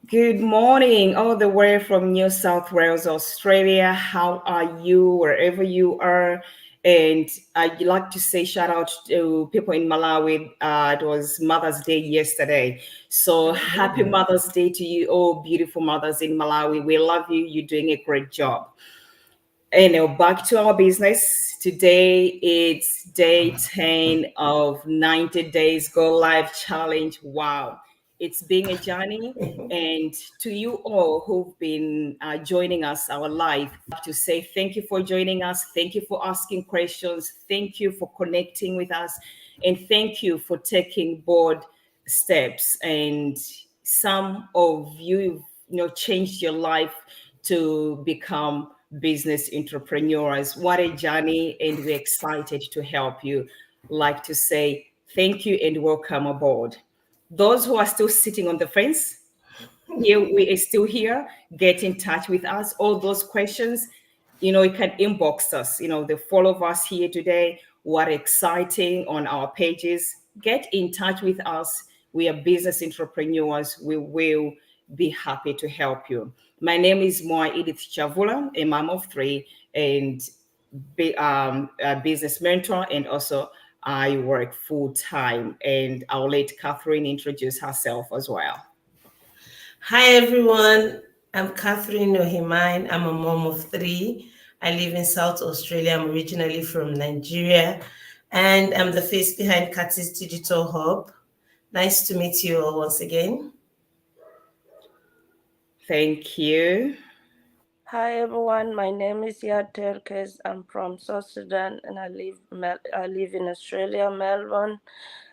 Good morning, all the way from New South Wales, Australia. How are you, wherever you are? And I'd like to say shout out to people in Malawi. It was Mother's Day yesterday. So happy Mother's Day to you, all beautiful mothers in Malawi. We love you. You're doing a great job. Back to our business. Today it's day 10 of 90 days Go Live Challenge. Wow. It's been a journey. And to you all who've been joining us, our live, to say thank you for joining us. Thank you for asking questions. Thank you for connecting with us. And thank you for taking bold steps. And some of you changed your life to become business entrepreneurs. What a journey, and we're excited to help you. Like to say thank you and welcome aboard. Those who are still sitting on the fence, here we are still here. Get in touch with us. All those questions, you can inbox us. The four of us here today, what exciting on our pages. Get in touch with us. We are business entrepreneurs. We will be happy to help you. My name is Moa Edith Chavula, a mom of three, and a business mentor, and also I work full time. And I'll let Catherine introduce herself as well. Hi everyone, I'm Catherine Ohimine. I'm a mom of three. I live in South Australia. I'm originally from Nigeria, and I'm the face behind Katis Digital Hub. Nice to meet you all once again. Thank you. Hi everyone, my name is Yad Terkes. I'm from South Sudan and I live in Australia, Melbourne,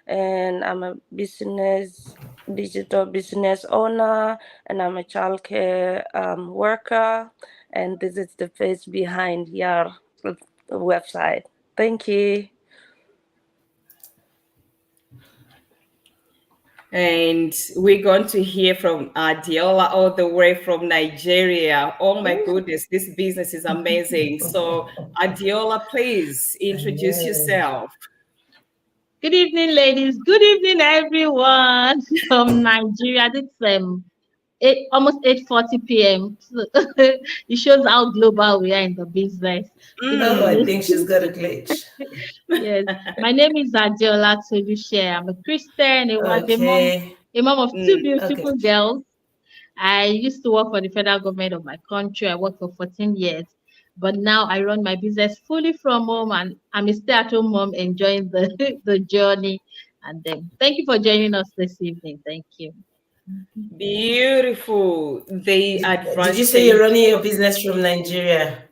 and I'm a digital business owner, and I'm a childcare worker, and this is the face behind your website. Thank you. And we're going to hear from Adiola all the way from Nigeria. Oh my goodness, this business is amazing. So, Adiola, please introduce yourself. Good evening, ladies. Good evening, everyone from Nigeria. It's almost 8:40 p.m. So it shows how global we are in the business. Oh, I think she's got a glitch. Yes, my name is Adiola Toluche. I'm a Christian, a wife, a mom of two beautiful girls. I used to work for the federal government of my country. I worked for 14 years. But now I run my business fully from home, and I'm a stay-at-home mom enjoying the journey. And thank you for joining us this evening. Thank you. Beautiful. Did you say you're running your business from Nigeria?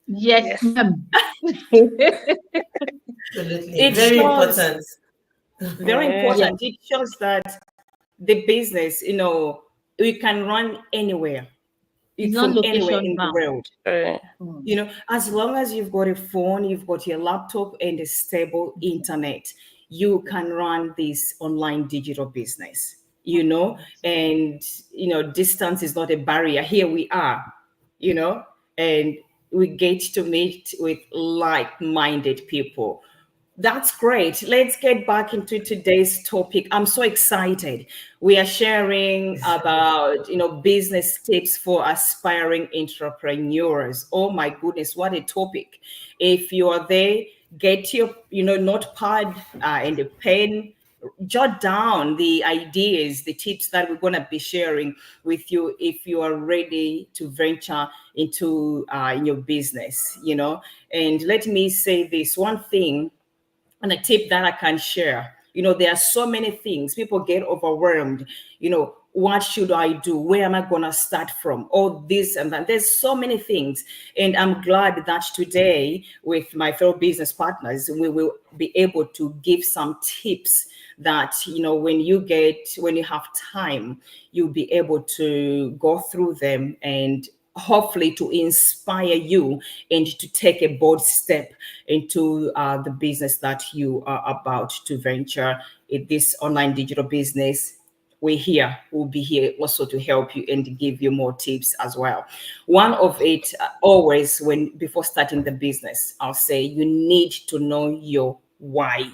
Yes, ma'am. Absolutely. Very important. Very important. It shows that the business, we can run anywhere. From anywhere in the world. As long as you've got a phone, you've got your laptop and a stable internet, you can run this online digital business, and distance is not a barrier. Here we are, and we get to meet with like-minded people. That's great. Let's get back into today's topic. I'm so excited. We are sharing about, business tips for aspiring entrepreneurs. Oh my goodness, what a topic. If you are there, get your, notepad and a pen, jot down the ideas, the tips that we're going to be sharing with you if you are ready to venture into in your business, And let me say this one thing, and a tip that I can share. There are so many things. People get overwhelmed. What should I do? Where am I going to start from? All this and that. There's so many things. And I'm glad that today, with my fellow business partners, we will be able to give some tips that, when you have time, you'll be able to go through them and hopefully to inspire you and to take a bold step into the business that you are about to venture in this online digital business. We'll be here also to help you and give you more tips as well. One of it, always before starting the business, I'll say you need to know your why.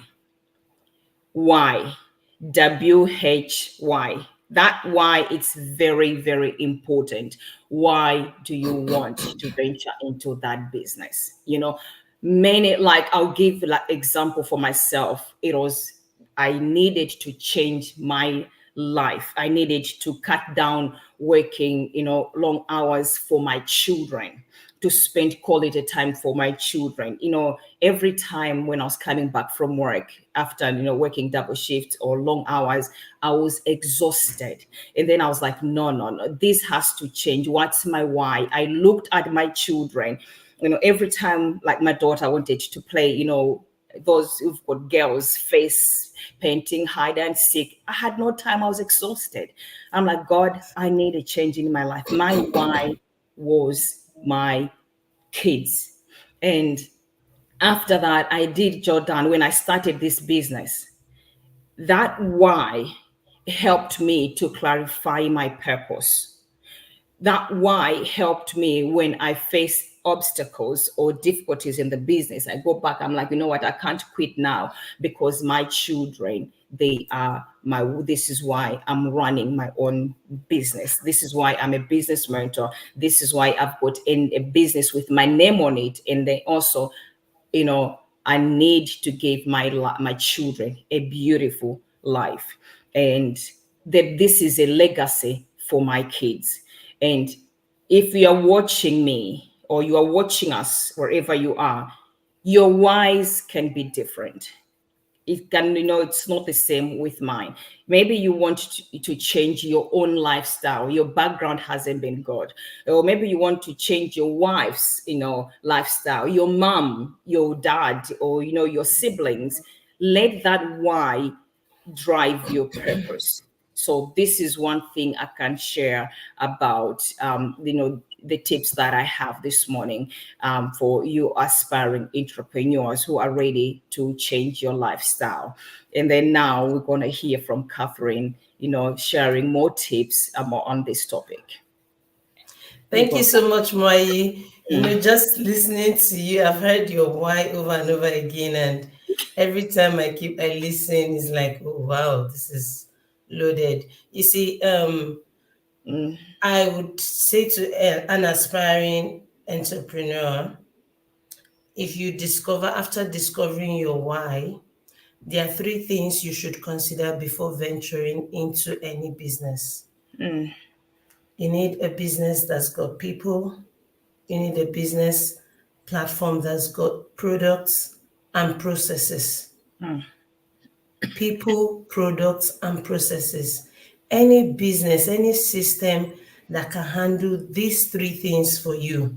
Why? WHY. That why it's very, very important. Why do you want to venture into that business? Many, like, I'll give like example for myself. It was, I needed to change my life. I needed to cut down working, long hours for my children, to spend quality time for my children. Every time when I was coming back from work after, working double shift or long hours, I was exhausted. And then I was like, no, this has to change. What's my why? I looked at my children, every time, like my daughter wanted to play, those who've got girls face painting, hide and seek. I had no time. I was exhausted. I'm like, God, I need a change in my life. My why was my kids. And after that, I did Jordan. When I started this business, that why helped me to clarify my purpose. That why helped me when I face obstacles or difficulties in the business. I go back, I'm like, you know what, I can't quit now, because my children, this is why I'm running my own business. This is why I'm a business mentor. This is why I've got in a business with my name on it. And then also, I need to give my children a beautiful life. And that this is a legacy for my kids. And if you are watching me or you are watching us, wherever you are, your whys can be different. It can, it's not the same with mine. Maybe you want to change your own lifestyle. Your background hasn't been good. Or maybe you want to change your wife's, lifestyle, your mom, your dad, or, your siblings. Let that why drive your purpose. So this is one thing I can share about, the tips that I have this morning for you aspiring entrepreneurs who are ready to change your lifestyle. And then now we're going to hear from Catherine, sharing more tips on this topic. Thank you so much, Moi. Just listening to you, I've heard your why over and over again. And every time I listen, it's like, oh, wow, this is loaded. You see, I would say to an aspiring entrepreneur, if you after discovering your why, there are 3 things you should consider before venturing into any business. You need a business that's got people. You need a business platform that's got products and processes. People, products, and processes. Any business, any system that can handle these 3 things for you,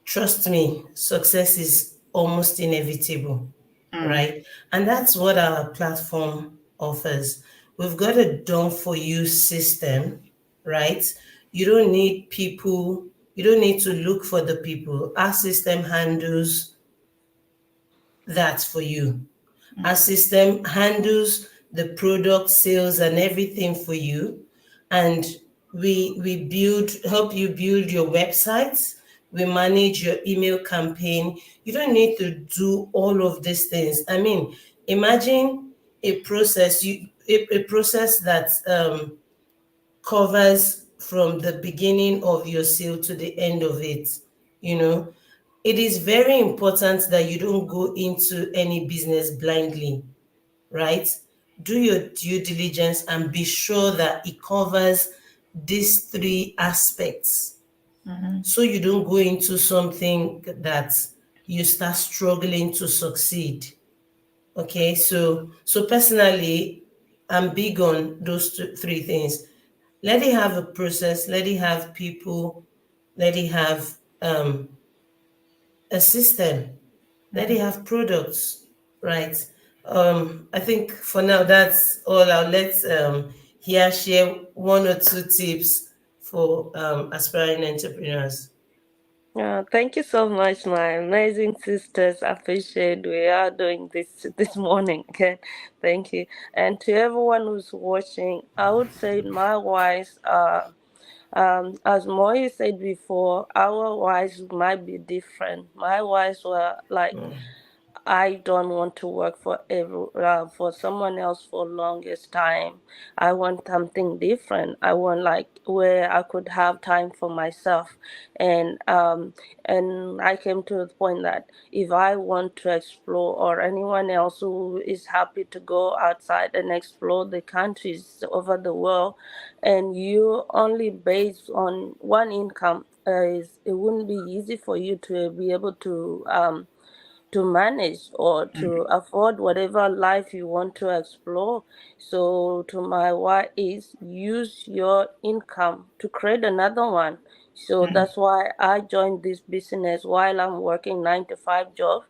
trust me, success is almost inevitable, right? And that's what our platform offers. We've got a done-for-you system, right? You don't need people. You don't need to look for the people. Our system handles that for you. Our system handles the product sales and everything for you. And we help you build your websites. We manage your email campaign. You don't need to do all of these things. I mean, imagine a process, a process that covers from the beginning of your sale to the end of it. It is very important that you don't go into any business blindly, right? Do your due diligence and be sure that it covers these 3 aspects. So you don't go into something that you start struggling to succeed. Okay, so personally, I'm big on those 3 things. Let it have a process, let it have people, let it have a system, let it have products, right? I think for now that's all. I'll let Hia share 1 or 2 tips for aspiring entrepreneurs. Thank you so much, my amazing sisters. I appreciate we are doing this morning again. Thank you. And to everyone who's watching, I would say my whys are, as Moi said before, our whys might be different. My whys were like, I don't want to work for someone else for longest time. I want something different. I want like where I could have time for myself, and I came to the point that if I want to explore, or anyone else who is happy to go outside and explore the countries over the world, and you only based on one income, it wouldn't be easy for you to be able to manage or to afford whatever life you want to explore. So to my why is use your income to create another one. So that's why I joined this business while I'm working 9 to 5 job,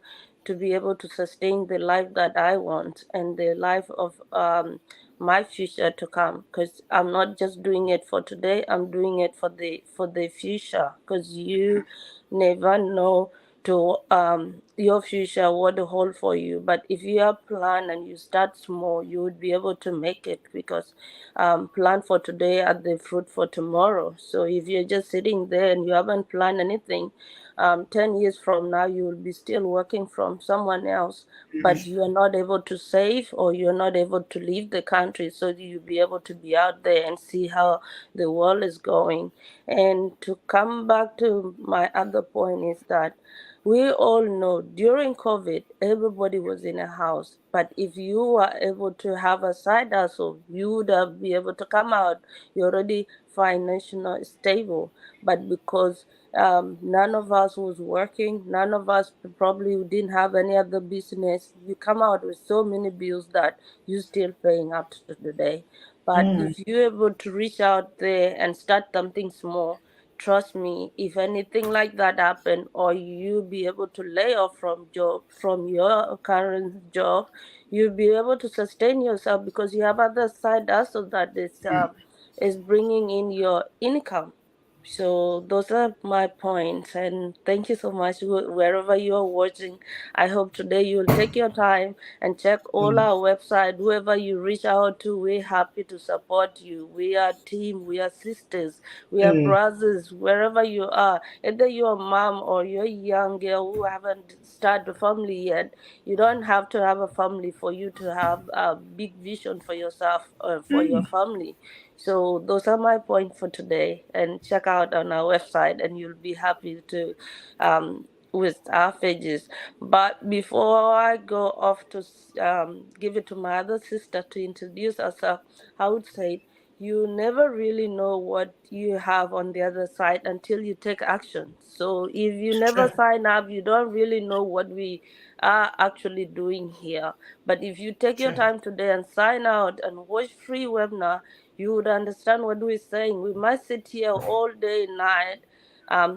to be able to sustain the life that I want and the life of my future to come, because I'm not just doing it for today, I'm doing it for the future, because you never know to your future what to hold for you. But if you have plan and you start small, you would be able to make it, because plan for today are the fruit for tomorrow. So if you're just sitting there and you haven't planned anything, 10 years from now you will be still working from someone else, but you are not able to save, or you're not able to leave the country, so you'll be able to be out there and see how the world is going. And to come back to my other point is that we all know during COVID, everybody was in a house. But if you were able to have a side hustle, you would have be able to come out. You're already financially stable. But because none of us was working, none of us probably didn't have any other business, you come out with so many bills that you're still paying up to today. But if you're able to reach out there and start something small, trust me, if anything like that happen, or you be able to lay off from your current job, you'll be able to sustain yourself, because you have other side hustle that is bringing in your income. So those are my points, and thank you so much wherever you are watching. I hope today you'll take your time and check all our website. Whoever you reach out to, we're happy to support you. We are team, we are sisters, we are brothers, wherever you are. Either you're a mom or you're a young girl who haven't started a family yet, you don't have to have a family for you to have a big vision for yourself or for your family. So those are my points for today. And check out on our website, and you'll be happy to with our pages. But before I go off to give it to my other sister to introduce herself, I would say you never really know what you have on the other side until you take action. So if you never sign up, you don't really know what we are actually doing here. But if you take your time today and sign out and watch free webinar, you would understand what we're saying. We might sit here all day and night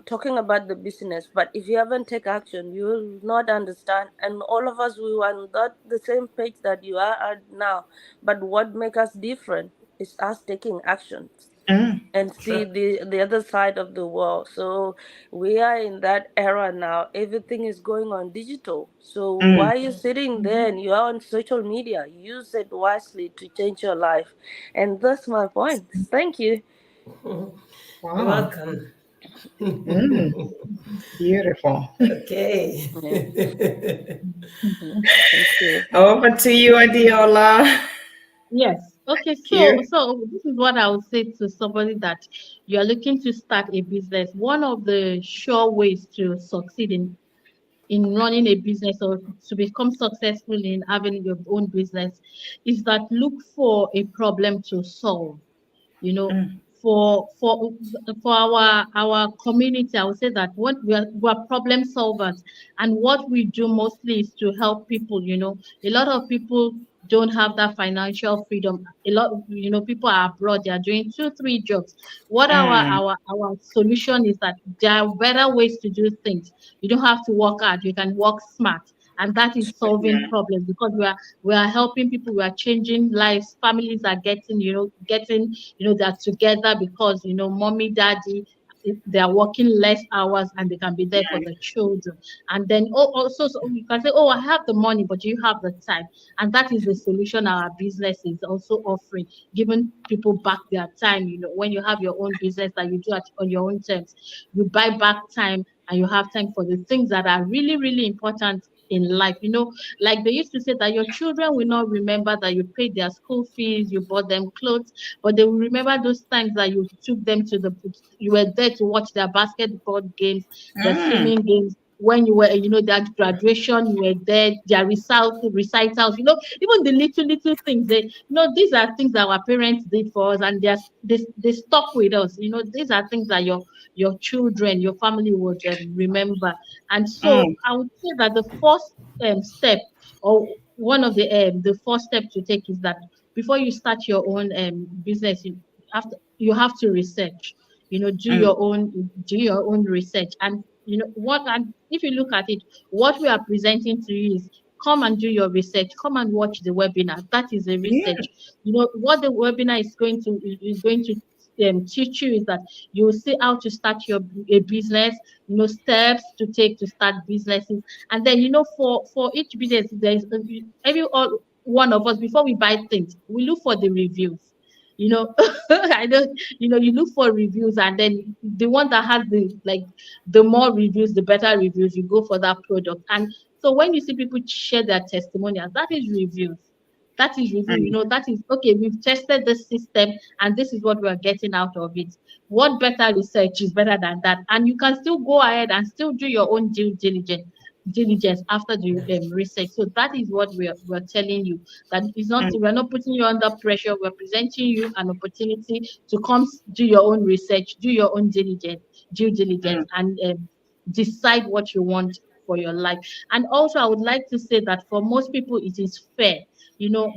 talking about the business, but if you haven't take action, you will not understand. And all of us, we were not the same page that you are at now. But what makes us different is us taking action and see the other side of the world. So we are in that era now. Everything is going on digital. So while you're sitting there and you are on social media, use it wisely to change your life. And that's my point. Thank you. Wow. You're welcome. Beautiful. Okay. Thank you. Over to you, Adiola. Yes. Okay. So this is what I would say to somebody that you are looking to start a business. One of the sure ways to succeed in running a business, or to become successful in having your own business, is that look for a problem to solve. You know, for our community, I would say that what we are problem solvers, and what we do mostly is to help people. You know, a lot of people don't have that financial freedom. A lot, people are abroad, they are doing 2-3 jobs. What our solution is that there are better ways to do things. You don't have to work hard, you can work smart. And that is solving problems, because we are helping people, we are changing lives, families are getting they're together, because mommy, daddy, they are working less hours and they can be there for the children. And then also, so you can say, I have the money, but you have the time. And that is the solution our business is also offering, giving people back their time. When you have your own business that you do on your own terms, you buy back time, and you have time for the things that are really, really important in life. You know, like they used to say that your children will not remember that you paid their school fees, you bought them clothes, but they will remember those times that you took them you were there to watch their basketball games, their swimming games. When you were, you know, that graduation, you were there, their recitals, you know, even the little things, these are things that our parents did for us, and they stuck with us. You know, these are things that your children, your family would remember. And so I would say that the first step, or one of the first step to take, is that before you start your own business, you have to research. You know, do your own research. And you know what, and if you look at it, what we are presenting to you is, come and do your research, come and watch the webinar. That is a research. You know what the webinar is going to teach you is that you will see how to start a business, you know, steps to take to start businesses. And then, you know, for each business, there's one of us, before we buy things, we look for the reviews. You know, I don't, you know, you look for reviews, and then the one that has the more reviews, the better reviews, you go for that product. And so when you see people share their testimonials, that is reviews. That is review, you know, that is, okay, we've tested this system and this is what we're getting out of it. What better research is better than that? And you can still go ahead and still do your own due diligence after the research. So that is what we're telling you, that it's not, we're not putting you under pressure. We're presenting you an opportunity to come do your own research, do your own due diligence, and decide what you want for your life. And also, I would like to say that for most people, it is fair. You know,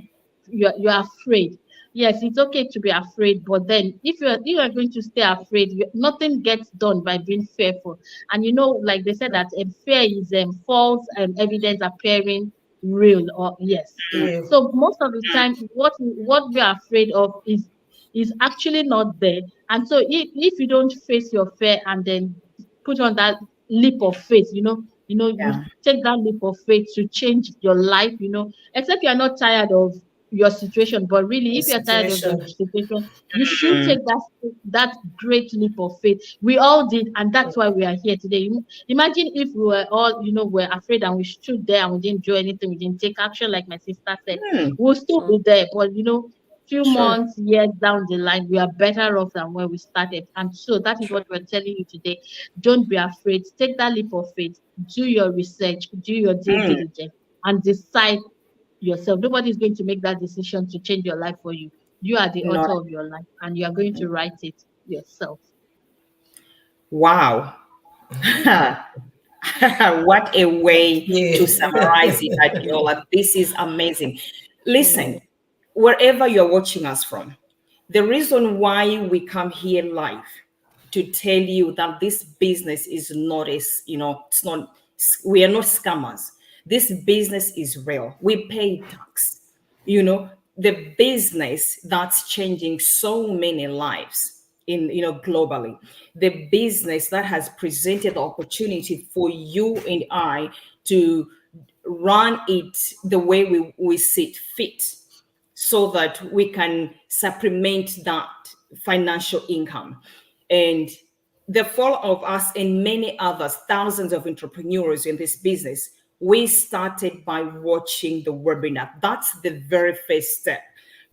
you're afraid. Yes, it's okay to be afraid, but then if you are going to stay afraid, nothing gets done by being fearful. And you know, like they said, that fear is false evidence appearing real, or yes. So most of the time, what we are afraid of is actually not there. And so if you don't face your fear and then put on that leap of faith, you take that leap of faith to change your life, except you are not tired of your situation, but really, if you're tired of your situation, you should take that great leap of faith. We all did, and that's why we are here today. Imagine if we were all, we're afraid and we stood there and we didn't do anything, we didn't take action, like my sister said. We'll still be there, but few months, years down the line, we are better off than where we started. And so that is what we're telling you today. Don't be afraid. Take that leap of faith. Do your research. Do your due diligence, and decide yourself. Nobody is going to make that decision to change your life for you. You are the author of your life, and you are going to write it yourself. Wow. What a way to summarize it, Adiola. This is amazing. Listen, wherever you're watching us from, the reason why we come here live to tell you that this business is not we are not scammers. This business is real. We pay tax. The business that's changing so many lives globally. The business that has presented the opportunity for you and I to run it the way we see fit, so that we can supplement that financial income. And the four of us and many others, thousands of entrepreneurs in this business, we started by watching the webinar. That's the very first step,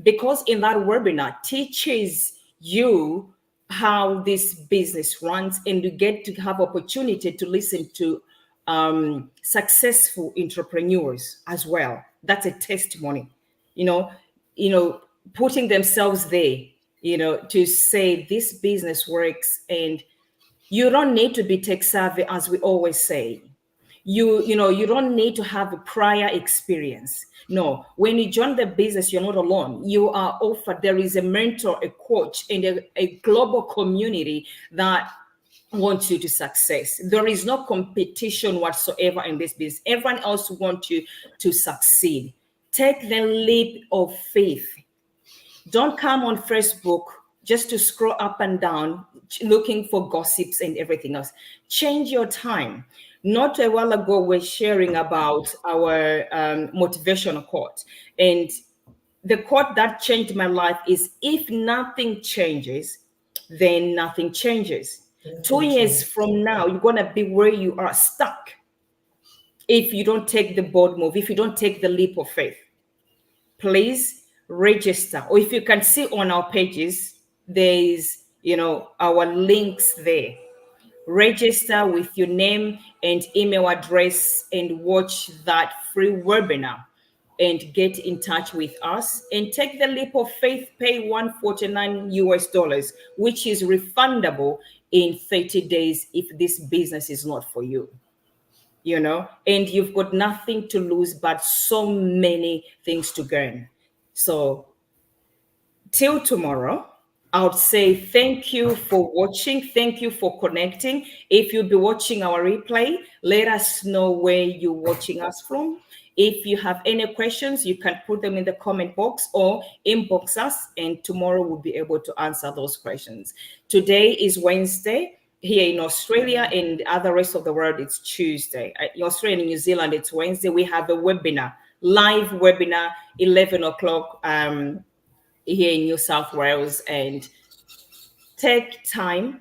because in that webinar teaches you how this business runs, and you get to have opportunity to listen to successful entrepreneurs as well. That's a testimony, putting themselves there, to say this business works. And you don't need to be tech savvy, as we always say. You don't need to have a prior experience. No, when you join the business, you're not alone. You are offered, there is a mentor, a coach, and a global community that wants you to success. There is no competition whatsoever in this business. Everyone else wants you to succeed. Take the leap of faith. Don't come on Facebook just to scroll up and down looking for gossips and everything else. Change your time. Not a while ago, we're sharing about our motivational quote. And the quote that changed my life is, if nothing changes, then nothing changes. 2 years from now, you're going to be where you are stuck. if you don't take the bold move, if you don't take the leap of faith, please register. Or if you can see on our pages, there's, our links there. Register with your name and email address and watch that free webinar and get in touch with us and take the leap of faith. Pay $149, which is refundable in 30 days if this business is not for you. And you've got nothing to lose but so many things to gain. So till tomorrow, I would say thank you for watching. Thank you for connecting. If you'll be watching our replay, let us know where you're watching us from. If you have any questions, you can put them in the comment box or inbox us, and tomorrow we'll be able to answer those questions. Today is Wednesday. Here in Australia and the other rest of the world, it's Tuesday. In Australia and New Zealand, it's Wednesday. We have a webinar, live webinar, 11 o'clock here in New South Wales. And take time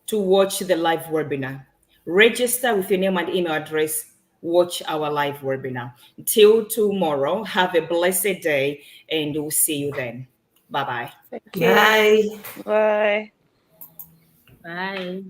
to watch the live webinar. Register with your name and email address. Watch our live webinar. Till tomorrow, have a blessed day, and we'll see you then. Bye-bye. Bye. Bye. Bye.